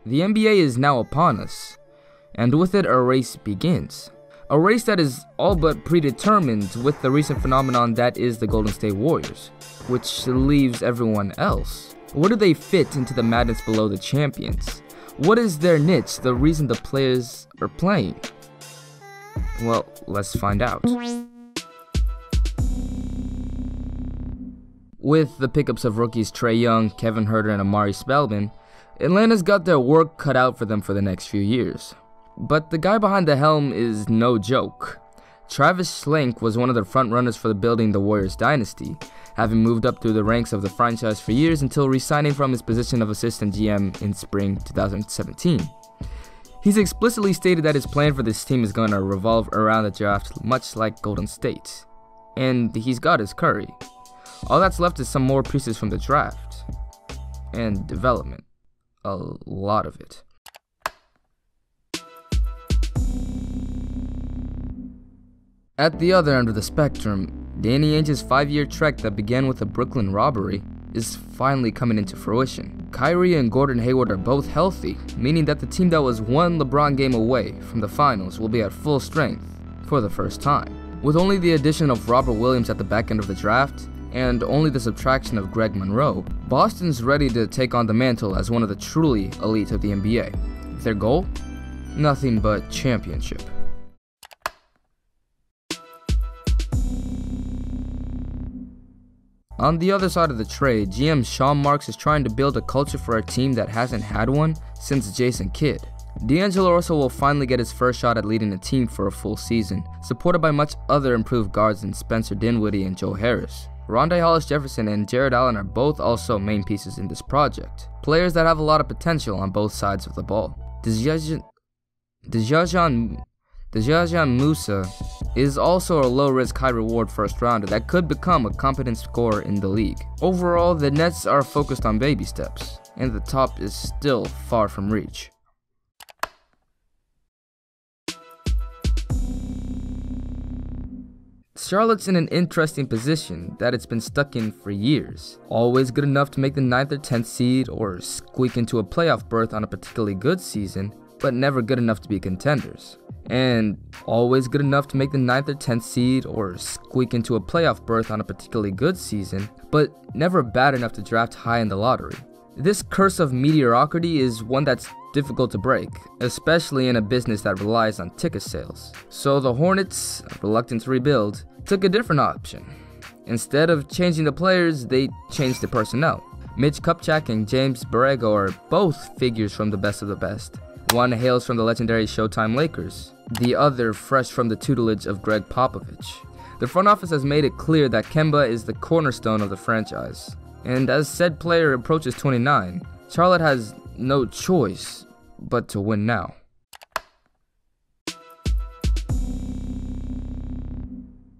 The NBA is now upon us, and with it a race begins. A race that is all but predetermined with the recent phenomenon that is the Golden State Warriors, which leaves everyone else. Where do they fit into the madness below the champions? What is their niche, the reason the players are playing? Well, let's find out. With the pickups of rookies Trae Young, Kevin Huerter, and Amari Spellman, Atlanta's got their work cut out for them for the next few years. But the guy behind the helm is no joke. Travis Schlenk was one of the frontrunners for building the Warriors dynasty, having moved up through the ranks of the franchise for years until resigning from his position of assistant GM in spring 2017. He's explicitly stated that his plan for this team is going to revolve around the draft, much like Golden State. And he's got his Curry. All that's left is some more pieces from the draft. And development. A lot of it. At the other end of the spectrum, Danny Ainge's 5-year trek that began with a Brooklyn robbery is finally coming into fruition. Kyrie and Gordon Hayward are both healthy, meaning that the team that was one LeBron game away from the finals will be at full strength for the first time. With only the addition of Robert Williams at the back end of the draft, and only the subtraction of Greg Monroe, Boston's ready to take on the mantle as one of the truly elite of the NBA. Their goal? Nothing but championship. On the other side of the trade, GM Sean Marks is trying to build a culture for a team that hasn't had one since Jason Kidd. D'Angelo Russell will finally get his first shot at leading a team for a full season, supported by much other improved guards than Spencer Dinwiddie and Joe Harris. Rondé Hollis-Jefferson and Jared Allen are both also main pieces in this project, players that have a lot of potential on both sides of the ball. Dejajan Musa is also a low-risk, high-reward first-rounder that could become a competent scorer in the league. Overall, the Nets are focused on baby steps, and the top is still far from reach. Charlotte's in an interesting position that it's been stuck in for years. Always good enough to make the 9th or 10th seed or squeak into a playoff berth on a particularly good season, but never good enough to be contenders. And always good enough to make the 9th or 10th seed or squeak into a playoff berth on a particularly good season, but never bad enough to draft high in the lottery. This curse of mediocrity is one that's difficult to break, especially in a business that relies on ticket sales. So the Hornets, reluctant to rebuild, took a different option. Instead of changing the players, they changed the personnel. Mitch Kupchak and James Borrego are both figures from the best of the best. One hails from the legendary Showtime Lakers, the other fresh from the tutelage of Greg Popovich. The front office has made it clear that Kemba is the cornerstone of the franchise, and as said player approaches 29, Charlotte has no choice but to win now.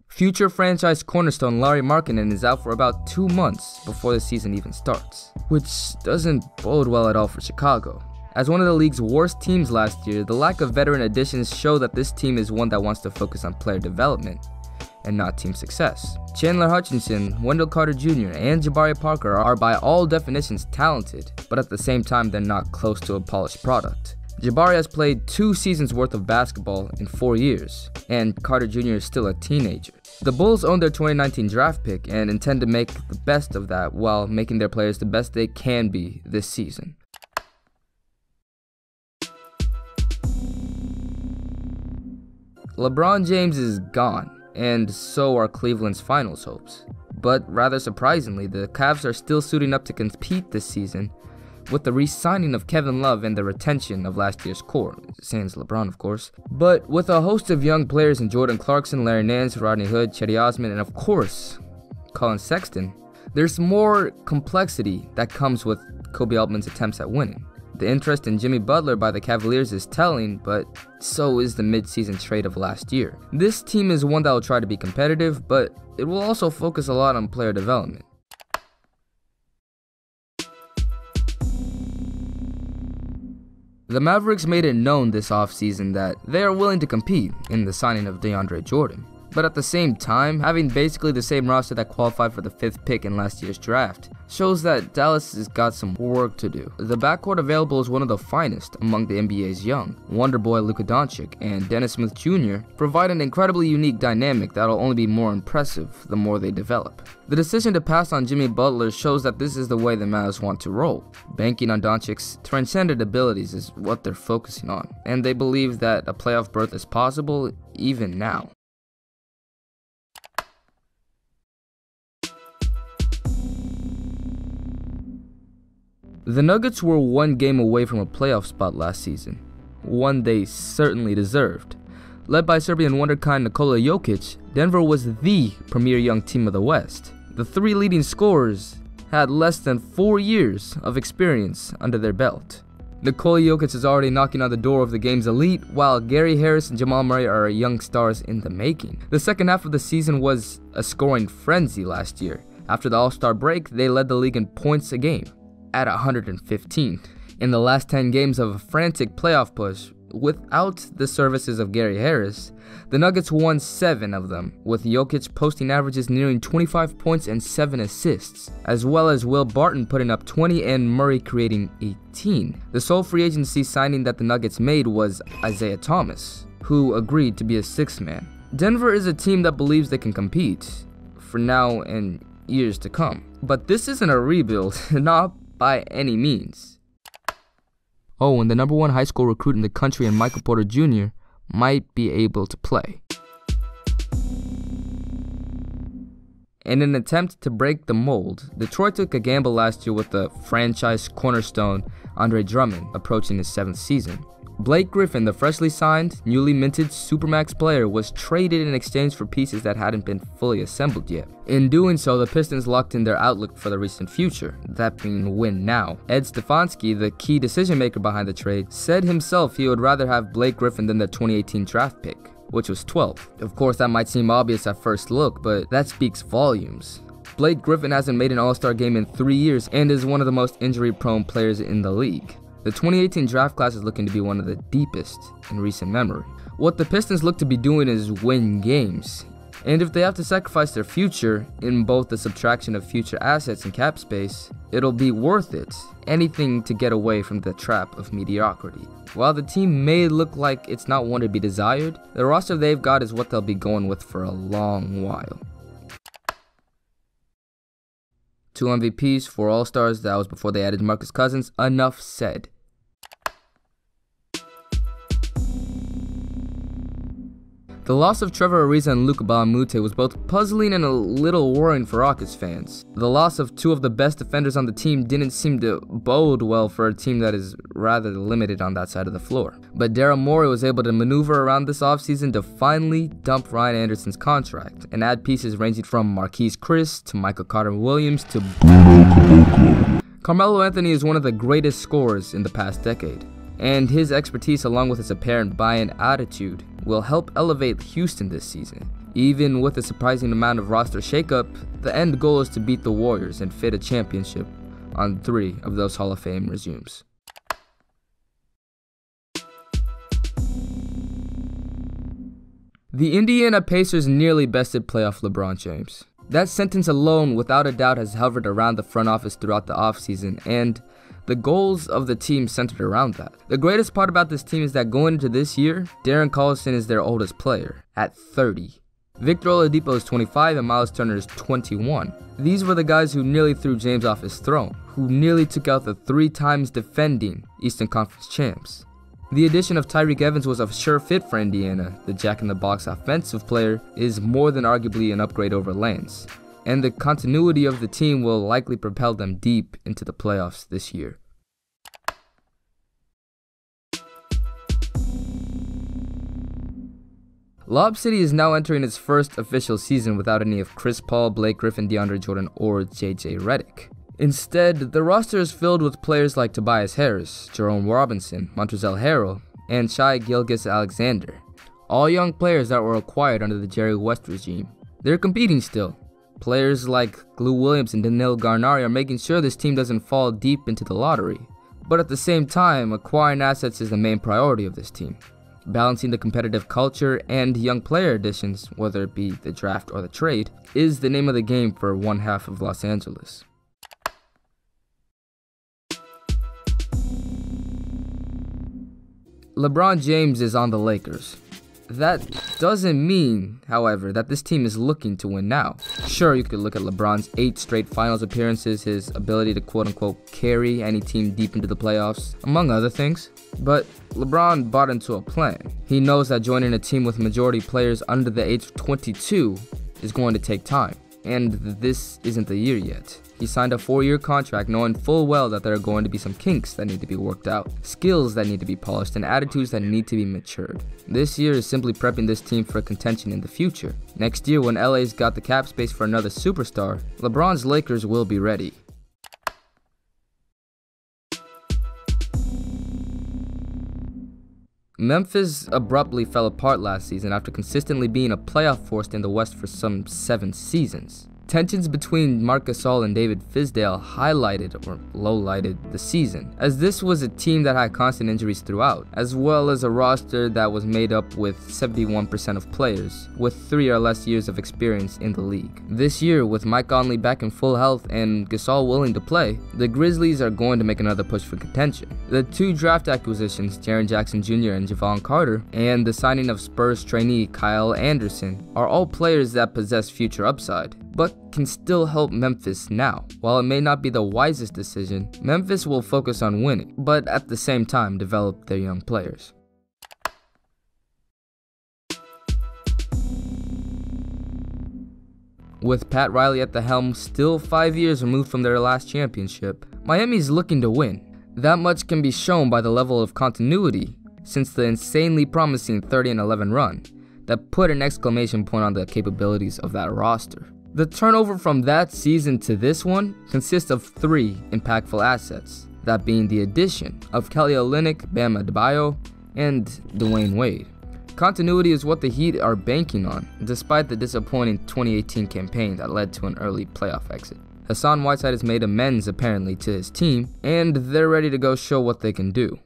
Future franchise cornerstone Lauri Markkanen is out for about 2 months before the season even starts, which doesn't bode well at all for Chicago. As one of the league's worst teams last year, the lack of veteran additions show that this team is one that wants to focus on player development and not team success. Chandler Hutchinson, Wendell Carter Jr., and Jabari Parker are by all definitions talented, but at the same time they're not close to a polished product. Jabari has played 2 seasons worth of basketball in 4 years, and Carter Jr. is still a teenager. The Bulls own their 2019 draft pick and intend to make the best of that while making their players the best they can be this season. LeBron James is gone, and so are Cleveland's finals hopes. But rather surprisingly, the Cavs are still suiting up to compete this season with the re-signing of Kevin Love and the retention of last year's core, sans LeBron of course. But with a host of young players in Jordan Clarkson, Larry Nance, Rodney Hood, Cedi Osman, and of course, Colin Sexton, there's more complexity that comes with Kobe Altman's attempts at winning. The interest in Jimmy Butler by the Cavaliers is telling, but so is the mid-season trade of last year. This team is one that will try to be competitive, but it will also focus a lot on player development. The Mavericks made it known this offseason that they are willing to compete in the signing of DeAndre Jordan. But at the same time, having basically the same roster that qualified for the 5th pick in last year's draft shows that Dallas has got some work to do. The backcourt available is one of the finest among the NBA's young. Wonder Boy Luka Doncic and Dennis Smith Jr. provide an incredibly unique dynamic that'll only be more impressive the more they develop. The decision to pass on Jimmy Butler shows that this is the way the Mavs want to roll. Banking on Doncic's transcendent abilities is what they're focusing on, and they believe that a playoff berth is possible even now. The Nuggets were one game away from a playoff spot last season, one they certainly deserved. Led by Serbian wonderkind Nikola Jokic, Denver was the premier young team of the West. The 3 leading scorers had less than 4 years of experience under their belt. Nikola Jokic is already knocking on the door of the game's elite, while Gary Harris and Jamal Murray are young stars in the making. The second half of the season was a scoring frenzy last year. After the All-Star break, they led the league in points a game at 115. In the last 10 games of a frantic playoff push, without the services of Gary Harris, the Nuggets won 7 of them, with Jokic posting averages nearing 25 points and 7 assists, as well as Will Barton putting up 20 and Murray creating 18. The sole free agency signing that the Nuggets made was Isaiah Thomas, who agreed to be a 6th man. Denver is a team that believes they can compete, for now and years to come. But this isn't a rebuild, not by any means. Oh, and the #1 high school recruit in the country and Michael Porter Jr. might be able to play. In an attempt to break the mold, Detroit took a gamble last year with the franchise cornerstone Andre Drummond approaching his 7th season. Blake Griffin, the freshly signed, newly minted Supermax player, was traded in exchange for pieces that hadn't been fully assembled yet. In doing so, the Pistons locked in their outlook for the recent future, that being win now. Ed Stefanski, the key decision maker behind the trade, said himself he would rather have Blake Griffin than the 2018 draft pick, which was 12th. Of course, that might seem obvious at first look, but that speaks volumes. Blake Griffin hasn't made an All-Star game in 3 years and is one of the most injury-prone players in the league. The 2018 draft class is looking to be one of the deepest in recent memory. What the Pistons look to be doing is win games. And if they have to sacrifice their future in both the subtraction of future assets and cap space, it'll be worth it. Anything to get away from the trap of mediocrity. While the team may look like it's not one to be desired, the roster they've got is what they'll be going with for a long while. 2 MVPs, 4 All-Stars, that was before they added Marcus Cousins. Enough said. The loss of Trevor Ariza and Luka Baamute was both puzzling and a little worrying for Rockets fans. The loss of 2 of the best defenders on the team didn't seem to bode well for a team that is rather limited on that side of the floor. But Daryl Morey was able to maneuver around this offseason to finally dump Ryan Anderson's contract and add pieces ranging from Marquise Chris to Michael Carter-Williams to Carmelo Anthony is one of the greatest scorers in the past decade, and his expertise along with his apparent buy-in attitude will help elevate Houston this season. Even with a surprising amount of roster shakeup, the end goal is to beat the Warriors and fit a championship on 3 of those Hall of Fame resumes. The Indiana Pacers nearly bested playoff LeBron James. That sentence alone without a doubt has hovered around the front office throughout the offseason, and the goals of the team centered around that. The greatest part about this team is that going into this year, Darren Collison is their oldest player, at 30. Victor Oladipo is 25 and Miles Turner is 21. These were the guys who nearly threw James off his throne, who nearly took out the 3 times defending Eastern Conference champs. The addition of Tyreke Evans was a sure fit for Indiana. The jack-in-the-box offensive player is more than arguably an upgrade over Lance, and the continuity of the team will likely propel them deep into the playoffs this year. Lob City is now entering its first official season without any of Chris Paul, Blake Griffin, DeAndre Jordan, or JJ Redick. Instead, the roster is filled with players like Tobias Harris, Jerome Robinson, Montrezl Harrell, and Shai Gilgeous-Alexander, all young players that were acquired under the Jerry West regime. They're competing still. Players like Lou Williams and Danilo Garnari are making sure this team doesn't fall deep into the lottery. But at the same time, acquiring assets is the main priority of this team. Balancing the competitive culture and young player additions, whether it be the draft or the trade, is the name of the game for one half of Los Angeles. LeBron James is on the Lakers. That doesn't mean, however, that this team is looking to win now. Sure, you could look at LeBron's 8 straight finals appearances, his ability to quote-unquote carry any team deep into the playoffs, among other things. But LeBron bought into a plan. He knows that joining a team with majority players under the age of 22 is going to take time, and this isn't the year yet. He signed a 4-year contract knowing full well that there are going to be some kinks that need to be worked out, skills that need to be polished, and attitudes that need to be matured. This year is simply prepping this team for contention in the future. Next year, when LA's got the cap space for another superstar, LeBron's Lakers will be ready. Memphis abruptly fell apart last season after consistently being a playoff force in the West for some 7 seasons. Tensions between Marc Gasol and David Fizdale highlighted or lowlighted the season, as this was a team that had constant injuries throughout, as well as a roster that was made up with 71% of players with 3 or less years of experience in the league. This year, with Mike Conley back in full health and Gasol willing to play, the Grizzlies are going to make another push for contention. The 2 draft acquisitions, Jaren Jackson Jr. and Javon Carter, and the signing of Spurs trainee Kyle Anderson, are all players that possess future upside, but can still help Memphis now. While it may not be the wisest decision, Memphis will focus on winning, but at the same time develop their young players. With Pat Riley at the helm, still 5 years removed from their last championship, Miami's looking to win. That much can be shown by the level of continuity since the insanely promising 30-11 run that put an exclamation point on the capabilities of that roster. The turnover from that season to this one consists of 3 impactful assets, that being the addition of Kelly Olynyk, Bam Adebayo, and Dwayne Wade. Continuity is what the Heat are banking on, despite the disappointing 2018 campaign that led to an early playoff exit. Hassan Whiteside has made amends apparently to his team, and they're ready to go show what they can do.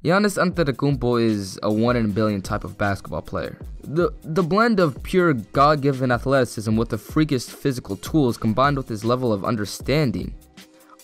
Giannis Antetokounmpo is a 1 in a billion type of basketball player. The blend of pure God-given athleticism with the freakish physical tools combined with his level of understanding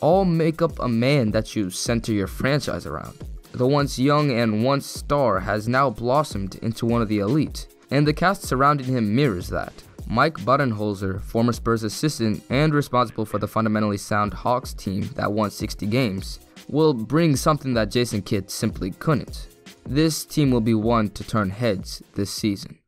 all make up a man that you center your franchise around. The once young and once star has now blossomed into one of the elite, and the cast surrounding him mirrors that. Mike Budenholzer, former Spurs assistant and responsible for the fundamentally sound Hawks team that won 60 games, will bring something that Jason Kidd simply couldn't. This team will be one to turn heads this season.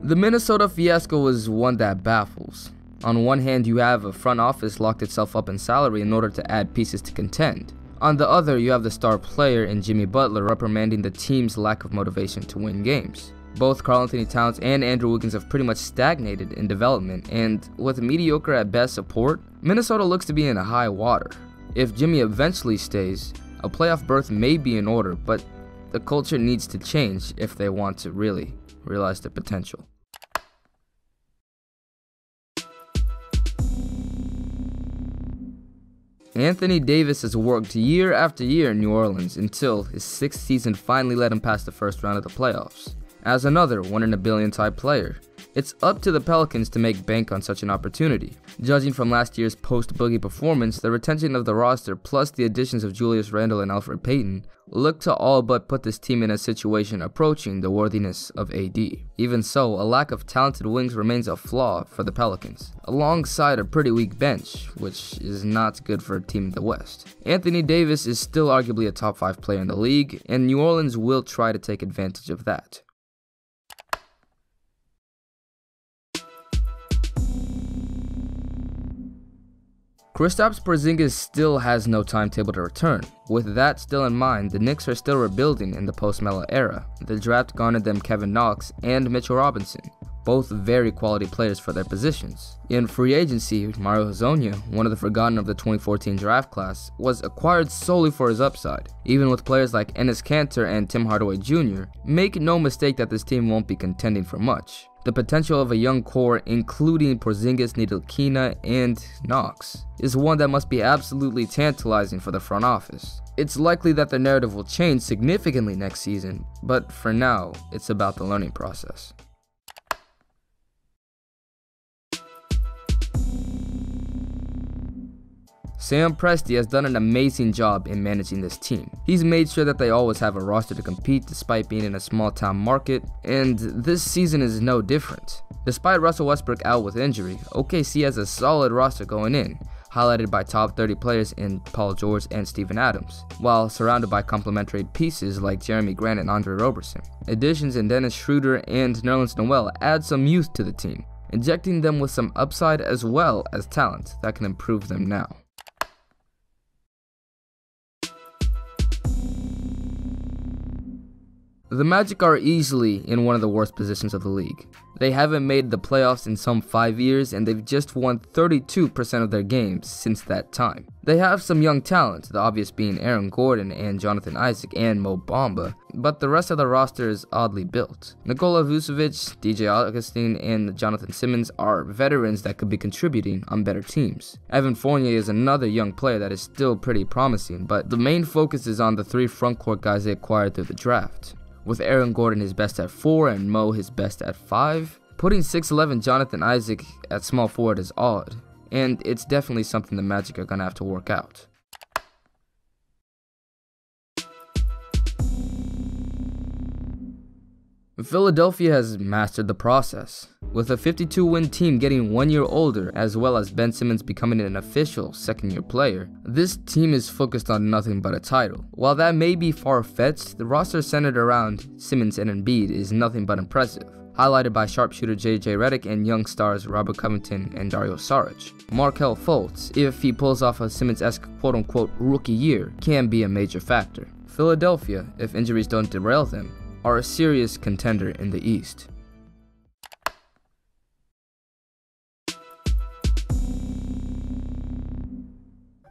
The Minnesota fiasco was one that baffles. On one hand, you have a front office locked itself up in salary in order to add pieces to contend. On the other, you have the star player in Jimmy Butler reprimanding the team's lack of motivation to win games. Both Karl-Anthony Towns and Andrew Wiggins have pretty much stagnated in development, and with mediocre at best support, Minnesota looks to be in high water. If Jimmy eventually stays, a playoff berth may be in order, but the culture needs to change if they want to really realize their potential. Anthony Davis has worked year after year in New Orleans until his 6th season finally let him pass the first round of the playoffs. As another 1 in a billion type player, it's up to the Pelicans to make bank on such an opportunity. Judging from last year's post-Boogie performance, the retention of the roster plus the additions of Julius Randle and Elfrid Payton look to all but put this team in a situation approaching the worthiness of AD. Even so, a lack of talented wings remains a flaw for the Pelicans, alongside a pretty weak bench, which is not good for a team in the West. Anthony Davis is still arguably a top 5 player in the league, and New Orleans will try to take advantage of that. Kristaps Porzingis still has no timetable to return. With that still in mind, the Knicks are still rebuilding in the post-Melo era. The draft garnered them Kevin Knox and Mitchell Robinson, both very quality players for their positions. In free agency, Mario Hezonja, one of the forgotten of the 2014 draft class, was acquired solely for his upside. Even with players like Enes Kanter and Tim Hardaway Jr., make no mistake that this team won't be contending for much. The potential of a young core, including Porzingis, Ntilikina, and Knox, is one that must be absolutely tantalizing for the front office. It's likely that their narrative will change significantly next season, but for now, it's about the learning process. Sam Presti has done an amazing job in managing this team. He's made sure that they always have a roster to compete despite being in a small town market, and this season is no different. Despite Russell Westbrook out with injury, OKC has a solid roster going in, highlighted by top 30 players in Paul George and Steven Adams, while surrounded by complementary pieces like Jeremy Grant and Andre Roberson. Additions in Dennis Schroeder and Nerlens Noel add some youth to the team, injecting them with some upside as well as talent that can improve them now. The Magic are easily in one of the worst positions of the league. They haven't made the playoffs in some 5 years, and they've just won 32% of their games since that time. They have some young talent, the obvious being Aaron Gordon and Jonathan Isaac and Mo Bamba, but the rest of the roster is oddly built. Nikola Vucevic, DJ Augustine, and Jonathan Simmons are veterans that could be contributing on better teams. Evan Fournier is another young player that is still pretty promising, but the main focus is on the 3 frontcourt guys they acquired through the draft. With Aaron Gordon his best at 4 and Mo his best at 5, putting 6'11" Jonathan Isaac at small forward is odd, and it's definitely something the Magic are gonna have to work out. Philadelphia has mastered the process, with a 52-win team getting 1 year older, as well as Ben Simmons becoming an official second-year player. This team is focused on nothing but a title. While that may be far-fetched, the roster centered around Simmons and Embiid is nothing but impressive, highlighted by sharpshooter JJ Redick and young stars Robert Covington and Dario Saric. Markelle Fultz, if he pulls off a Simmons-esque quote-unquote rookie year, can be a major factor. Philadelphia, if injuries don't derail them, are a serious contender in the East.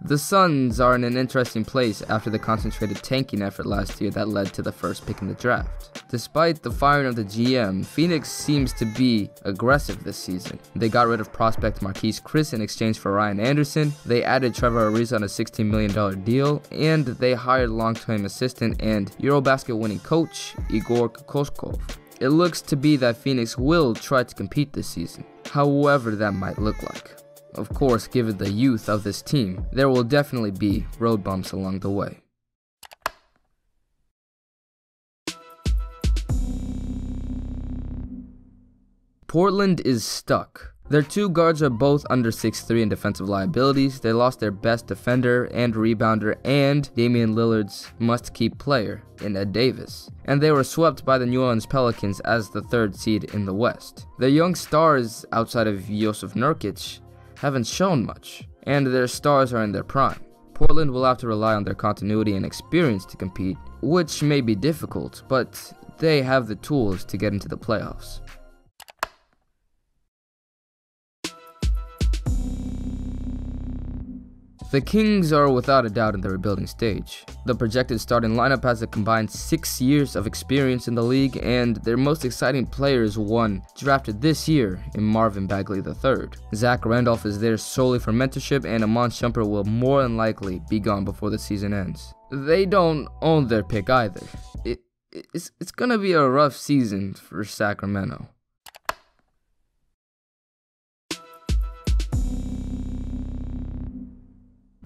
The Suns are in an interesting place after the concentrated tanking effort last year that led to the first pick in the draft. Despite the firing of the GM, Phoenix seems to be aggressive this season. They got rid of prospect Marquise Chris in exchange for Ryan Anderson, they added Trevor Ariza on a $16 million deal, and they hired long-term assistant and Eurobasket winning coach Igor Kokoskov. It looks to be that Phoenix will try to compete this season, however that might look like. Of course, given the youth of this team, there will definitely be road bumps along the way. Portland is stuck. Their 2 guards are both under 6'3" in defensive liabilities. They lost their best defender and rebounder and Damian Lillard's must-keep player in Ed Davis. And they were swept by the New Orleans Pelicans as the 3rd seed in the West. Their young stars outside of Jusuf Nurkic haven't shown much, and their stars are in their prime. Portland will have to rely on their continuity and experience to compete, which may be difficult, but they have the tools to get into the playoffs. The Kings are without a doubt in the rebuilding stage. The projected starting lineup has a combined 6 years of experience in the league, and their most exciting player is one drafted this year in Marvin Bagley III. Zach Randolph is there solely for mentorship, and Iman Shumpert will more than likely be gone before the season ends. They don't own their pick either. It's gonna be a rough season for Sacramento.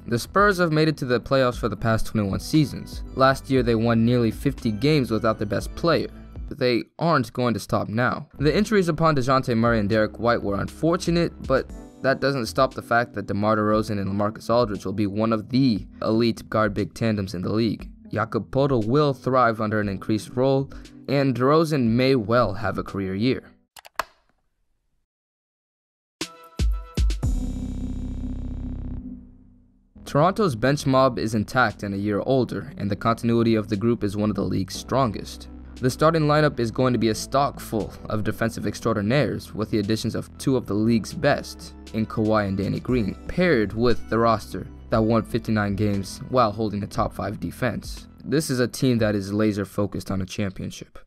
The Spurs have made it to the playoffs for the past 21 seasons. Last year they won nearly 50 games without their best player, but they aren't going to stop now. The injuries upon DeJounte Murray and Derek White were unfortunate, but that doesn't stop the fact that DeMar DeRozan and LaMarcus Aldridge will be one of the elite guard-big tandems in the league. Jakob Poeltl will thrive under an increased role, and DeRozan may well have a career year. Toronto's bench mob is intact and a year older, and the continuity of the group is one of the league's strongest. The starting lineup is going to be a stock full of defensive extraordinaires, with the additions of 2 of the league's best in Kawhi and Danny Green, paired with the roster that won 59 games while holding a top 5 defense. This is a team that is laser focused on a championship.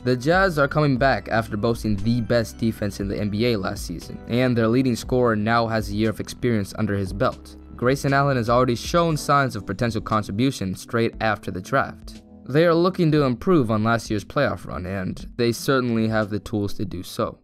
The Jazz are coming back after boasting the best defense in the NBA last season, and their leading scorer now has a year of experience under his belt. Grayson Allen has already shown signs of potential contribution straight after the draft. They are looking to improve on last year's playoff run, and they certainly have the tools to do so.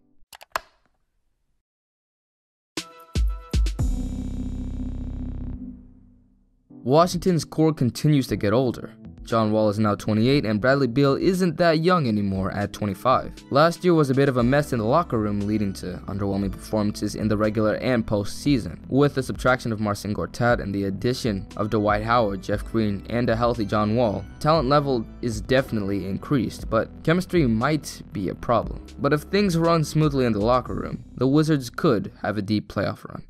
Washington's core continues to get older. John Wall is now 28 and Bradley Beal isn't that young anymore at 25. Last year was a bit of a mess in the locker room, leading to underwhelming performances in the regular and postseason. With the subtraction of Marcin Gortat and the addition of Dwight Howard, Jeff Green, and a healthy John Wall, talent level is definitely increased, but chemistry might be a problem. But if things run smoothly in the locker room, the Wizards could have a deep playoff run.